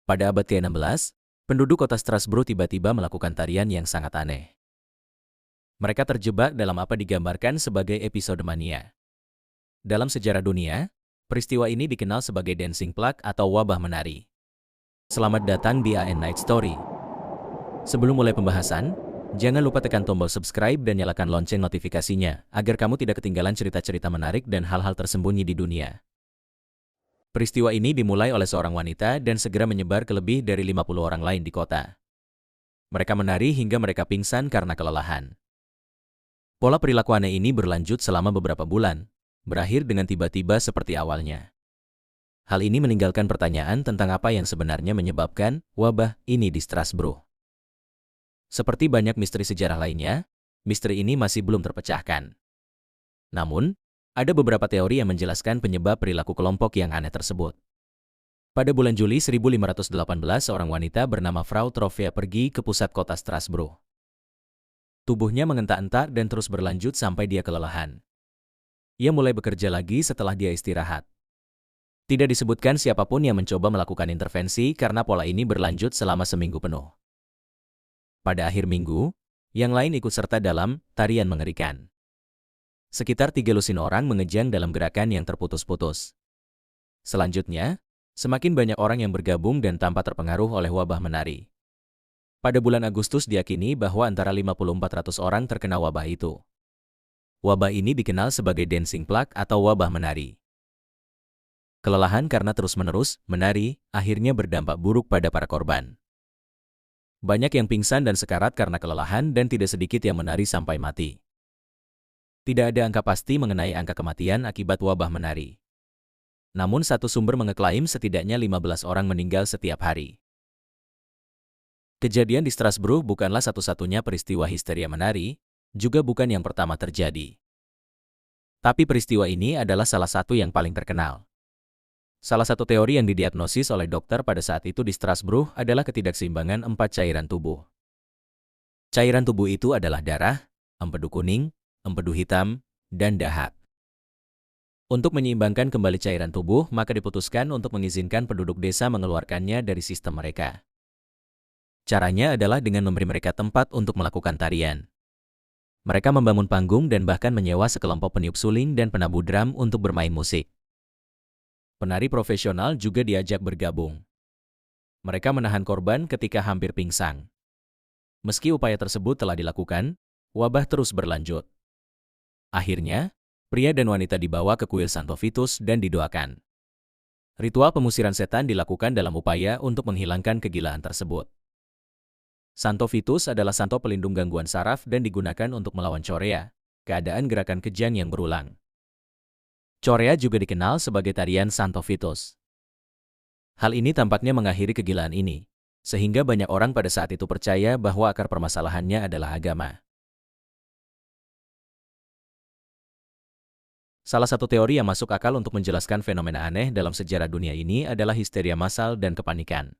Pada abad ke-16, penduduk kota Strasbourg tiba-tiba melakukan tarian yang sangat aneh. Mereka terjebak dalam apa digambarkan sebagai episode mania. Dalam sejarah dunia, peristiwa ini dikenal sebagai dancing plague atau wabah menari. Selamat datang di AN Night Story. Sebelum mulai pembahasan, jangan lupa tekan tombol subscribe dan nyalakan lonceng notifikasinya, agar kamu tidak ketinggalan cerita-cerita menarik dan hal-hal tersembunyi di dunia. Peristiwa ini dimulai oleh seorang wanita dan segera menyebar ke lebih dari 50 orang lain di kota. Mereka menari hingga mereka pingsan karena kelelahan. Pola perilaku aneh ini berlanjut selama beberapa bulan, berakhir dengan tiba-tiba seperti awalnya. Hal ini meninggalkan pertanyaan tentang apa yang sebenarnya menyebabkan wabah ini di Strasbourg. Seperti banyak misteri sejarah lainnya, misteri ini masih belum terpecahkan. Namun, ada beberapa teori yang menjelaskan penyebab perilaku kelompok yang aneh tersebut. Pada bulan Juli 1518, seorang wanita bernama Frau Trofea pergi ke pusat kota Strasbourg. Tubuhnya mengentak-entak dan terus berlanjut sampai dia kelelahan. Ia mulai bekerja lagi setelah dia istirahat. Tidak disebutkan siapapun yang mencoba melakukan intervensi karena pola ini berlanjut selama seminggu penuh. Pada akhir minggu, yang lain ikut serta dalam tarian mengerikan. Sekitar 3 lusin orang mengejang dalam gerakan yang terputus-putus. Selanjutnya, semakin banyak orang yang bergabung dan tanpa terpengaruh oleh wabah menari. Pada bulan Agustus diyakini bahwa antara 50–400 orang terkena wabah itu. Wabah ini dikenal sebagai dancing plague atau wabah menari. Kelelahan karena terus-menerus menari akhirnya berdampak buruk pada para korban. Banyak yang pingsan dan sekarat karena kelelahan dan tidak sedikit yang menari sampai mati. Tidak ada angka pasti mengenai angka kematian akibat wabah menari. Namun satu sumber mengeklaim setidaknya 15 orang meninggal setiap hari. Kejadian di Strasbourg bukanlah satu-satunya peristiwa histeria menari, juga bukan yang pertama terjadi. Tapi peristiwa ini adalah salah satu yang paling terkenal. Salah satu teori yang didiagnosis oleh dokter pada saat itu di Strasbourg adalah ketidakseimbangan 4 cairan tubuh. Cairan tubuh itu adalah darah, empedu kuning, empedu hitam, dan dahak. Untuk menyeimbangkan kembali cairan tubuh, maka diputuskan untuk mengizinkan penduduk desa mengeluarkannya dari sistem mereka. Caranya adalah dengan memberi mereka tempat untuk melakukan tarian. Mereka membangun panggung dan bahkan menyewa sekelompok peniup suling dan penabuh drum untuk bermain musik. Penari profesional juga diajak bergabung. Mereka menahan korban ketika hampir pingsan. Meski upaya tersebut telah dilakukan, wabah terus berlanjut. Akhirnya, pria dan wanita dibawa ke kuil Santo Vitus dan didoakan. Ritual pengusiran setan dilakukan dalam upaya untuk menghilangkan kegilaan tersebut. Santo Vitus adalah santo pelindung gangguan saraf dan digunakan untuk melawan chorea, keadaan gerakan kejang yang berulang. Chorea juga dikenal sebagai tarian Santo Vitus. Hal ini tampaknya mengakhiri kegilaan ini, sehingga banyak orang pada saat itu percaya bahwa akar permasalahannya adalah agama. Salah satu teori yang masuk akal untuk menjelaskan fenomena aneh dalam sejarah dunia ini adalah histeria massal dan kepanikan.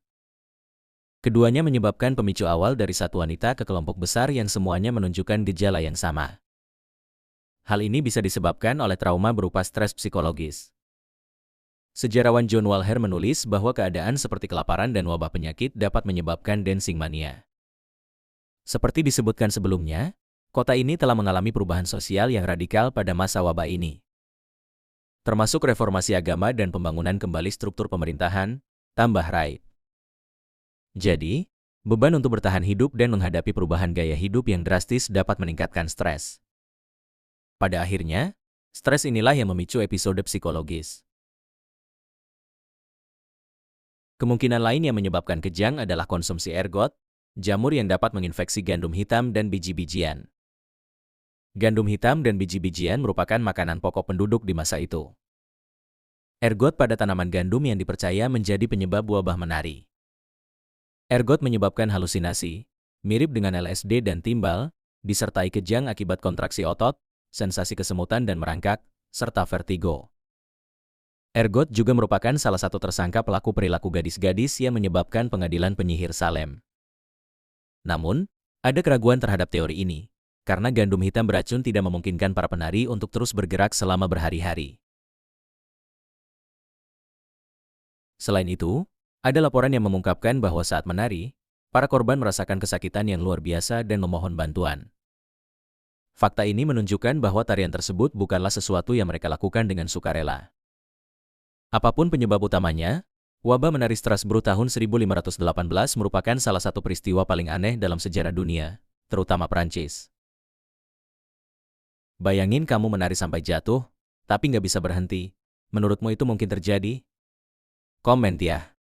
Keduanya menyebabkan pemicu awal dari satu wanita ke kelompok besar yang semuanya menunjukkan gejala yang sama. Hal ini bisa disebabkan oleh trauma berupa stres psikologis. Sejarawan John Walher menulis bahwa keadaan seperti kelaparan dan wabah penyakit dapat menyebabkan dancing mania. Seperti disebutkan sebelumnya, kota ini telah mengalami perubahan sosial yang radikal pada masa wabah ini. Termasuk reformasi agama dan pembangunan kembali struktur pemerintahan, tambah raid. Jadi, beban untuk bertahan hidup dan menghadapi perubahan gaya hidup yang drastis dapat meningkatkan stres. Pada akhirnya, stres inilah yang memicu episode psikologis. Kemungkinan lain yang menyebabkan kejang adalah konsumsi ergot, jamur yang dapat menginfeksi gandum hitam dan biji-bijian. Gandum hitam dan biji-bijian merupakan makanan pokok penduduk di masa itu. Ergot pada tanaman gandum yang dipercaya menjadi penyebab wabah menari. Ergot menyebabkan halusinasi, mirip dengan LSD dan timbal, disertai kejang akibat kontraksi otot, sensasi kesemutan dan merangkak, serta vertigo. Ergot juga merupakan salah satu tersangka pelaku perilaku gadis-gadis yang menyebabkan pengadilan penyihir Salem. Namun, ada keraguan terhadap teori ini, karena gandum hitam beracun tidak memungkinkan para penari untuk terus bergerak selama berhari-hari. Selain itu, Ada laporan yang mengungkapkan bahwa saat menari, para korban merasakan kesakitan yang luar biasa dan memohon bantuan. Fakta ini menunjukkan bahwa tarian tersebut bukanlah sesuatu yang mereka lakukan dengan sukarela. Apapun penyebab utamanya, wabah menari Strasbourg tahun 1518 merupakan salah satu peristiwa paling aneh dalam sejarah dunia, terutama Prancis. Bayangin kamu menari sampai jatuh, tapi nggak bisa berhenti. Menurutmu itu mungkin terjadi? Komen ya.